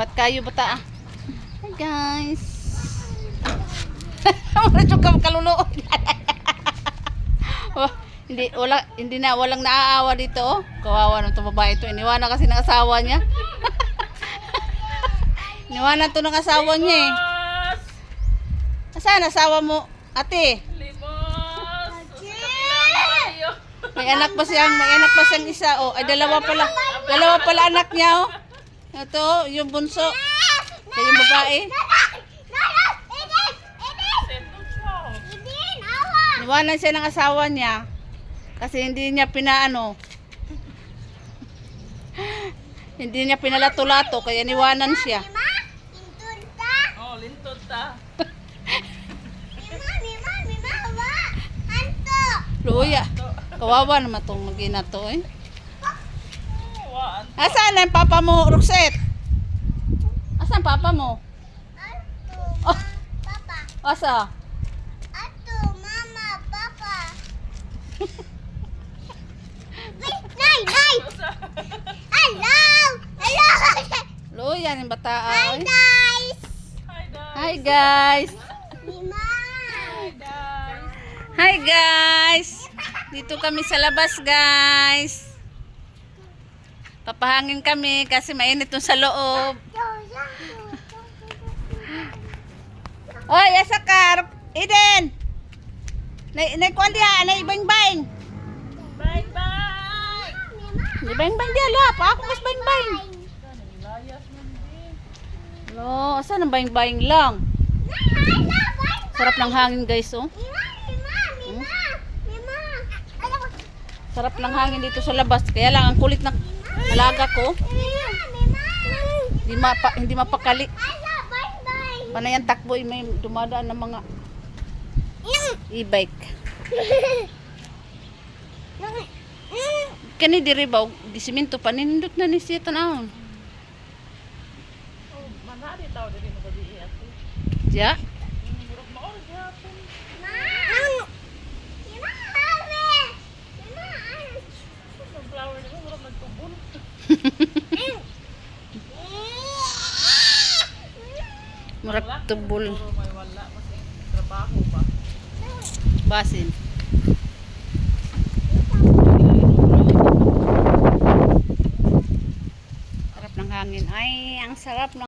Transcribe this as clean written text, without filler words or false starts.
Lipat kayo bata. Hi guys. Medyo kalulo. Oh, walang naaawa dito. Oh. Kawawa ng babae ito. Iniwanan kasi ng asawa niya. Iniwanan to ng asawa niya eh. Saan asawa mo, ate? May anak pa siyang isa. Oh, ay dalawa pala anak niya oh. Ito, yung bunso. Kaya yung babae. Niwanan siya ng asawa niya. Kasi hindi niya hindi niya pinalato-lato. Kaya niwanan siya. Oh, lintot ta. Luya. Kawawa naman itong mag-ina to eh. Asan ang papa mo, Roxette? Asan papa mo? Oh, asa? Luya ng bata ay. Hi guys. Hi guys. Dito kami sa labas guys. Papahangin kami kasi mainit dun sa loob. Oy, asakar. Eden. Kuan dia, bang-bang. Bye-bye. Bang-bang dia lah, pa ako mas bang-bang. Lo, asan ang bang-bang lang? Sarap ng hangin guys oh. Sarap ng hangin dito sa labas. Kaya lang ang kulit ng alaga ko. Hindi mapakali. Panayan takbo may dumadaan ng mga e-bike. Kani diri ba di semento panindot na ni siya tanawon. Manari tao diri mo gabi ate. Ya. Murag maor gyapon. Flower dito murag nagtubon. Murag tubol. May wala kasi trabaho ba. Basin. Sarap ng hangin. Ay, ang sarap ng